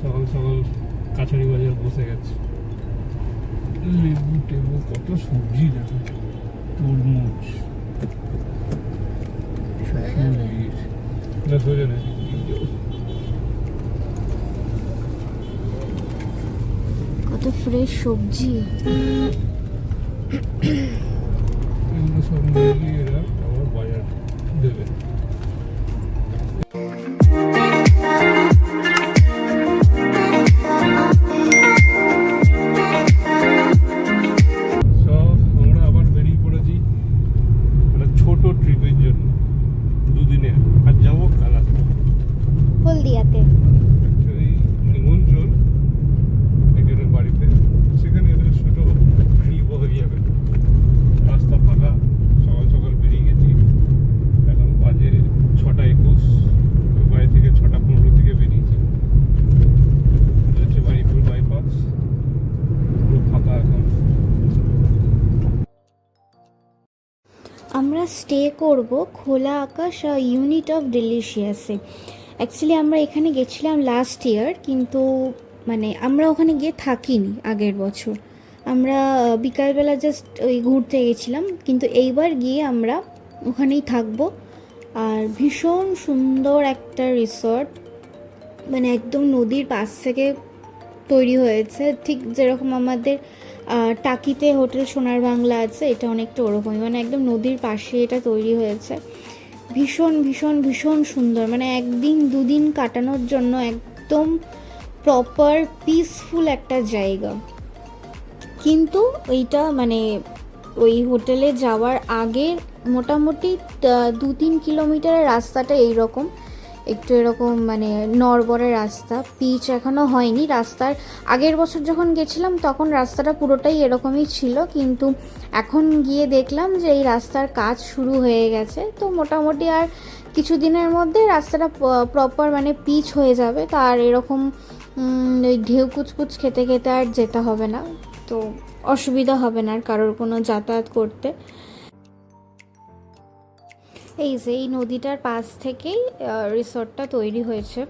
সকাল সকাল কাছারি বাজার বসে গেছে। লেবু টেবু কত সবজি দেখো, তরমুজ, না সোজা না কত ফ্রেশ সবজি। এগুলো সব মিলিয়ে এরা আবার বাজার দেবে। আমরা আবার বেরিয়ে পড়েছি একটা ছোট ট্রিপের জন্য, দুদিনের। আর যাবো কালাতে, হলদিয়াতে। অ্যাকচুয়ালি নিমন্ত্রণ একজনের বাড়িতে, সেখানে একটা ছোটো ট্রিপ হয়ে যাবে। রাস্তা ফাঁকা, সকাল সকাল বেরিয়ে গেছি। এখন বাজে 6:21, বাড়ি থেকে 6:15 থেকে বেরিয়েছি। হচ্ছে বাড়িপুর বাইপাস, পুরো ফাঁকা এখন। আমরা স্টে করব খোলা আকাশ ইউনিট অফ ডেলিশিয়াসে। অ্যাকচুয়ালি আমরা এখানে গেছিলাম লাস্ট ইয়ার, কিন্তু মানে আমরা ওখানে গিয়ে থাকিনি আগের বছর। আমরা বিকালবেলা জাস্ট ওই ঘুরতে গেছিলাম, কিন্তু এইবার গিয়ে আমরা ওখানেই থাকবো। আর ভীষণ সুন্দর একটা রিসর্ট, মানে একদম নদীর পাশ থেকে তৈরি হয়েছে, ঠিক যেরকম আমাদের টাকিতে হোটেল সোনার বাংলা আছে, এটা অনেকটা ওরকমই, মানে একদম নদীর পাশে এটা তৈরি হয়েছে। ভীষণ ভীষণ ভীষণ সুন্দর, মানে একদিন দুদিন কাটানোর জন্য একদম প্রপার পিসফুল একটা জায়গা। কিন্তু ওইটা মানে ওই হোটেলে যাওয়ার আগে মোটামুটি 2-3 কিলোমিটারের রাস্তাটা এইরকম, একটু এরকম মানে নড়বড়ে রাস্তা, পিচ এখনও হয়নি রাস্তার। আগের বছর যখন গেছিলাম তখন রাস্তাটা পুরোটাই এরকমই ছিল, কিন্তু এখন গিয়ে দেখলাম যে এই রাস্তার কাজ শুরু হয়ে গেছে। তো মোটামুটি আর কিছু দিনের মধ্যে রাস্তাটা প্রপার মানে পিচ হয়ে যাবে, তো আর এরকম ওই ঢেউ কুচকুচ খেতে খেতে আর যেতে হবে না, তো অসুবিধা হবে না আর কারোর কোনো যাতায়াত করতে। এই যে এই নদীটার পাশ থেকেই রিসর্টটা তৈরি হয়েছে।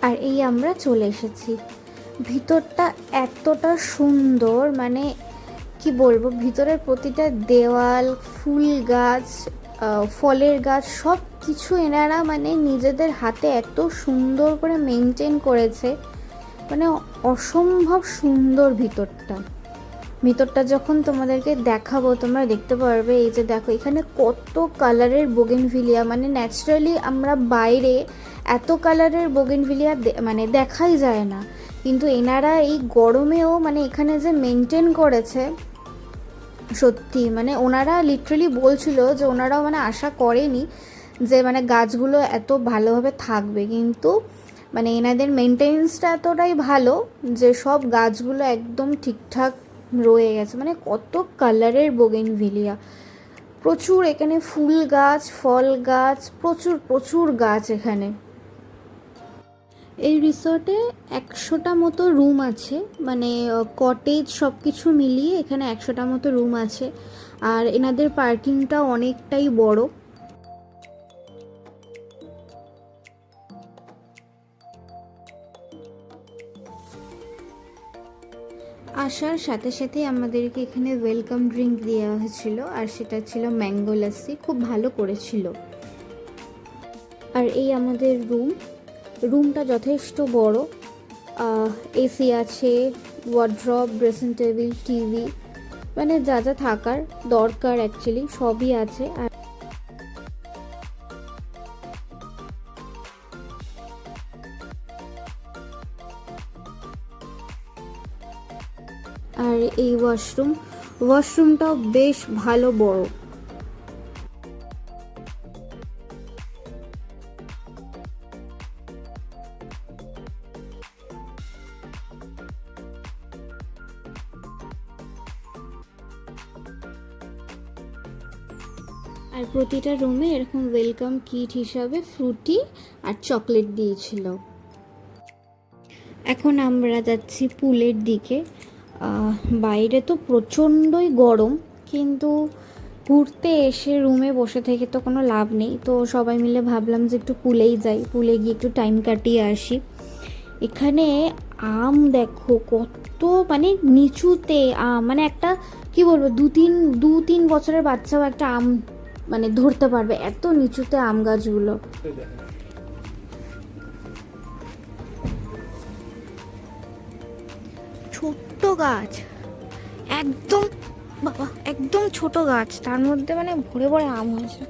আর এই আমরা চলে এসেছি। ভিতরটা এতটা সুন্দর, মানে কি বলবো, ভিতরের প্রতিটা দেওয়াল, ফুল গাছ, ফলের গাছ, সব কিছু এনারা মানে নিজেদের হাতে এত সুন্দর করে মেনটেন করেছে, মানে অসম্ভব সুন্দর ভিতরটা। ভিতরটা যখন তোমাদেরকে দেখাবো তোমরা দেখতে পারবে। এই যে দেখো এখানে কত কালারের বোগেনভিলিয়া, মানে ন্যাচারালি আমরা বাইরে এত কালারের বোগেনভিলিয়া মানে দেখাই যায় না, কিন্তু এনারা এই গরমেও মানে এখানে যে মেনটেন করেছে, সত্যি মানে ওনারা লিটারালি বলছিল যে ওনারাও মানে আশা করেনি যে মানে গাছগুলো এত ভালোভাবে থাকবে, কিন্তু মানে এনাদের মেনটেন্সটা এতটাই ভালো যে সব গাছগুলো একদম ঠিকঠাক রয়ে গেছে। মানে কত কালারের বোগেনভিলিয়া, প্রচুর এখানে ফুল গাছ, ফল গাছ, প্রচুর প্রচুর গাছ এখানে। এই রিসর্টে 100টা মতো রুম আছে, মানে কটেজ সব কিছু মিলিয়ে এখানে 100টা মতো রুম আছে। আর এনাদের পার্কিংটা অনেকটাই বড়। আসার সাথে সাথে আমাদেরকে এখানে ওয়েলকাম ড্রিঙ্ক দেওয়া হয়েছিল, আর সেটা ছিল ম্যাঙ্গো লাসি, খুব ভালো করেছিল। আর এই আমাদের রুমটা যথেষ্ট বড়, এসি আছে, ওয়ার্ড্রপ, ড্রেসিং টেবিল, টিভি, মানে যা যা থাকার দরকার অ্যাকচুয়ালি সবই আছে। আর এই ওয়াশরুম, ওয়াশরুমটাও বেশ ভালো বড়। আর প্রতিটা রুমে এরকম ওয়েলকাম কিট হিসাবে ফ্রুটি আর চকলেট দিয়েছিল। এখন আমরা যাচ্ছি পুলের দিকে। বাইরে তো প্রচণ্ডই গরম, কিন্তু ঘুরতে এসে রুমে বসে থেকে তো কোনো লাভ নেই, তো সবাই মিলে ভাবলাম যে একটু পুলেই যাই, পুলে গিয়ে একটু টাইম কাটিয়ে আসি। এখানে আম দেখো কত, মানে নিচুতে আম, মানে একটা কি বলবো, দু তিন বছরের বাচ্চাও একটা আম মানে ধরতে পারবে, এত নিচুতে আম গাছগুলো। ছোট্ট গাছ, একদম বাবা একদম ছোট গাছ, তার মধ্যে মানে ভরে ভরে আম হয়েছে।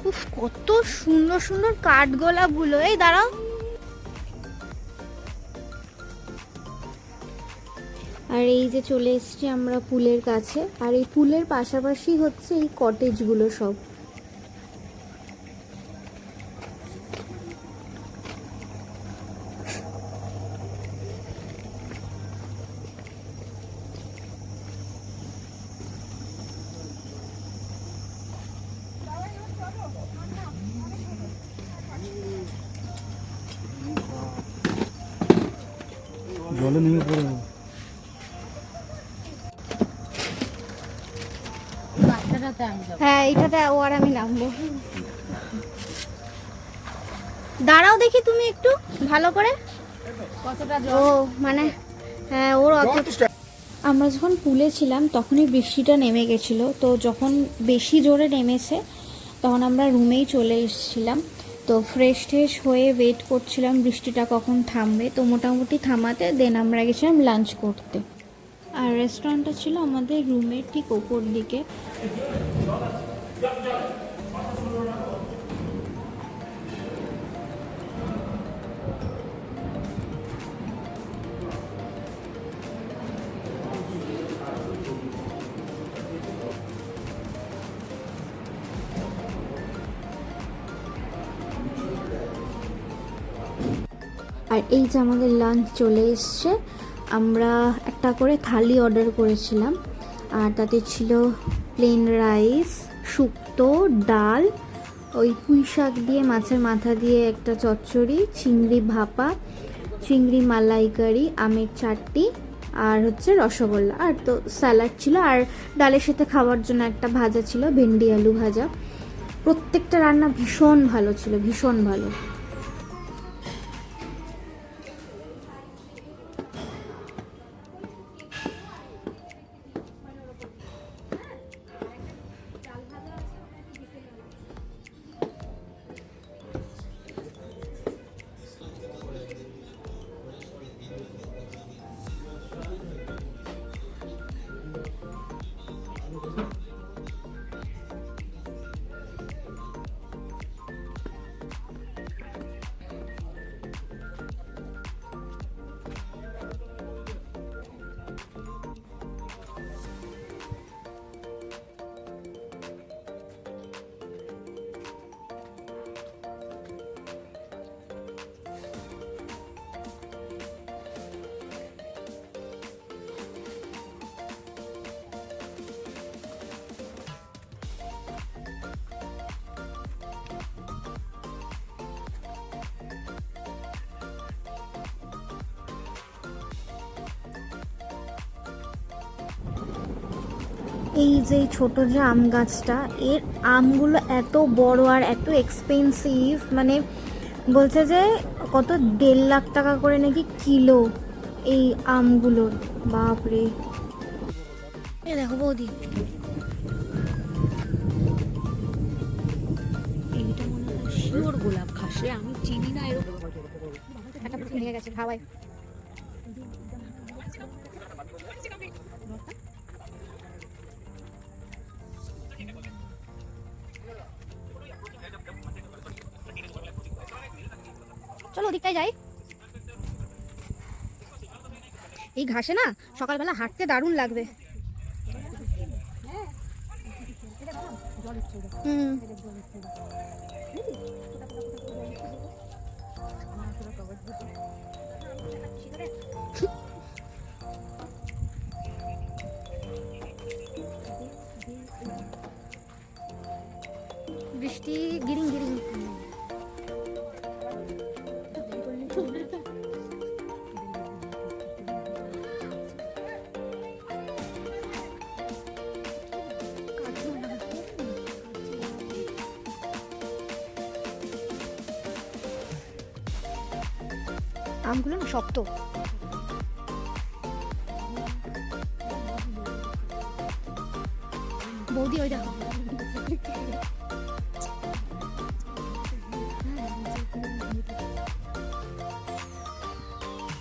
উফ, কত সুন্দর সুন্দর কাঠগোলাপগুলো। এই দাঁড়াও। আর এই যে চলে এসেছি আমরা পুলের কাছে, আর এই পুলের পাশাপাশি হচ্ছে এই কটেজগুলো সব। জলে নেমে পড়ে হ্যাঁ, এইটাতে ও আর আমি নামবো। দাঁড়াও দেখি তুমি একটু ভালো করে। ও মানে হ্যাঁ, ওর অত। আমরা যখন পুলে ছিলাম তখনই বৃষ্টিটা নেমে গেছিল, তো যখন বেশি জোরে নেমেছে তখন আমরা রুমেই চলে এসেছিলাম। তো ফ্রেশ ট্রেশ হয়ে ওয়েট করছিলাম বৃষ্টিটা কখন থামবে, তো মোটামুটি থামাতে দেন আমরা গেছিলাম লাঞ্চ করতে। আর রেস্টুরেন্টটা ছিল আমাদের রুমের ঠিক ওপর দিকে। আর এই যে আমাদের লাঞ্চ চলে এসছে। আমরা একটা করে থালি অর্ডার করেছিলাম, আর তাতে ছিল প্লেন রাইস, শুক্তো, ডাল, ওই পুঁই শাক দিয়ে মাছের মাথা দিয়ে একটা চচ্চড়ি, চিংড়ি ভাপা, চিংড়ি মালাইকারি, আমের চাটনি, আর হচ্ছে রসগোল্লা, আর তো স্যালাড ছিল, আর ডালের সাথে খাওয়ার জন্য একটা ভাজা ছিল, ভেন্ডি আলু ভাজা। প্রত্যেকটা রান্না ভীষণ ভালো ছিল, ভীষণ ভালো। এই যে ছোট যে আম গাছটা, এর আমগুলো এত বড় আর এত এক্সপেন্সিভ, মানে বলছে যে কত 1.5 লাখ টাকা করে নাকি কিলো এই আমগুলোর। বাপরে, এ দেখো বৌদি, এইটা মনে হয় শিওর গোলাপ ঘাসে, আমি চিনি না এরকম। ভেঙে গেছে খাওয়ায়। চলো ওদিকটায় যাই। এই ঘাসে না সকালবেলা হাঁটতে দারুণ লাগবে। হুম, বৃষ্টি গিরিং গিরিং। আমগুলো না শক্ত। বৌদি ওই দেখো,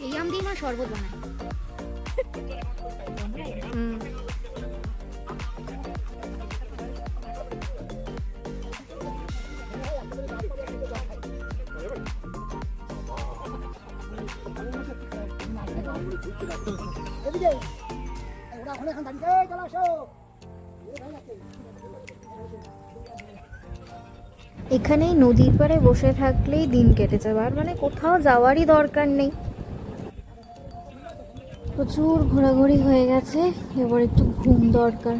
এই আম দিয়ে না শরবত বানায়। হুম, এখানেই নদীর পাড়ে বসে থাকলেই দিন কেটে যাবে, আর মানে কোথাও যাওয়ারই দরকার নেই। প্রচুর ঘোরাঘুরি হয়ে গেছে, এবার একটু ঘুম দরকার,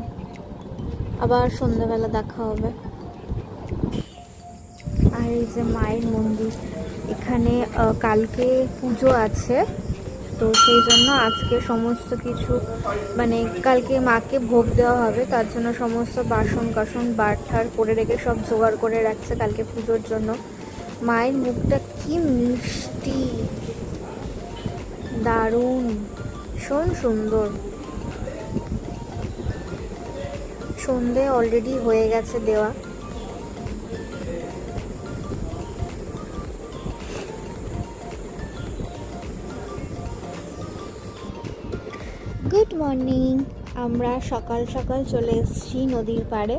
আবার সন্ধ্যাবেলা দেখা হবে। আর এই যে মায়ের মন্দির, এখানে কালকে পুজো আছে, তো সেই জন্য আজকে সমস্ত কিছু মানে কালকে মাকে ভোগ দেওয়া হবে, তার জন্য সমস্ত বাসন কাসন বারঠার করে রেখে সব জোগাড় করে রাখছে কালকে পুজোর জন্য। মায়ের মুখটা কি মিষ্টি, দারুণ, ভীষণ সুন্দর। সন্ধে অলরেডি হয়ে গেছে দেওয়া। গুড মর্নিং, আমরা সকাল সকাল চলে এসেছি নদীর পাড়ে,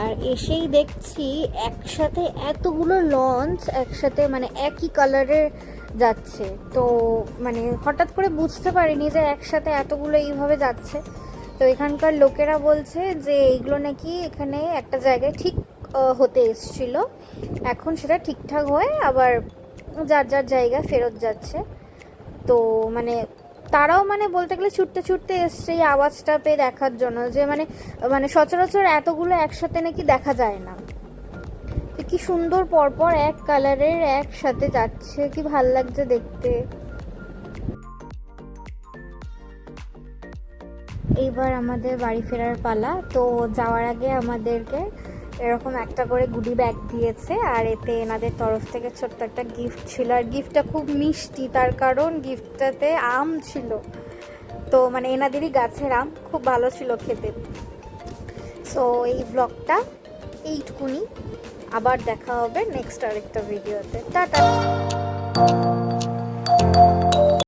আর এসেই দেখছি একসাথে এতগুলো লঞ্চ একসাথে মানে একই কালারের যাচ্ছে। তো মানে হঠাৎ করে বুঝতে পারিনি যে একসাথে এতগুলো এইভাবে যাচ্ছে। তো এখানকার লোকেরা বলছে যে এইগুলো নাকি এখানে একটা জায়গায় ঠিক হতে এসছিল, এখন সেটা ঠিকঠাক হয়ে আবার যার যার জায়গায় ফেরত যাচ্ছে। তো মানে তারাও মানে বলতে গেলে ছুটতে ছুটতে এসছে এই আওয়াজটা পেয়ে দেখার জন্য, যে মানে মানে সচরাচর এতগুলো একসাথে নাকি দেখা যায় না। কি সুন্দর পরপর এক কালারের একসাথে যাচ্ছে, কি ভাল লাগছে দেখতে। এইবার আমাদের বাড়ি ফেরার পালা। তো যাওয়ার আগে আমাদেরকে এরকম একটা করে গুডি ব্যাগ দিয়েছে, আর এতে এনাদের তরফ থেকে ছোট্ট একটা গিফট ছিল, আর গিফটটা খুব মিষ্টি, তার কারণ গিফটটাতে আম ছিল। তো মানে এনাদেরই গাছের আম, খুব ভালো ছিল খেতে। সো এই ব্লগটা এইটুকুনি, আবার দেখা হবে নেক্সট আরেকটা ভিডিওতে। টাটা।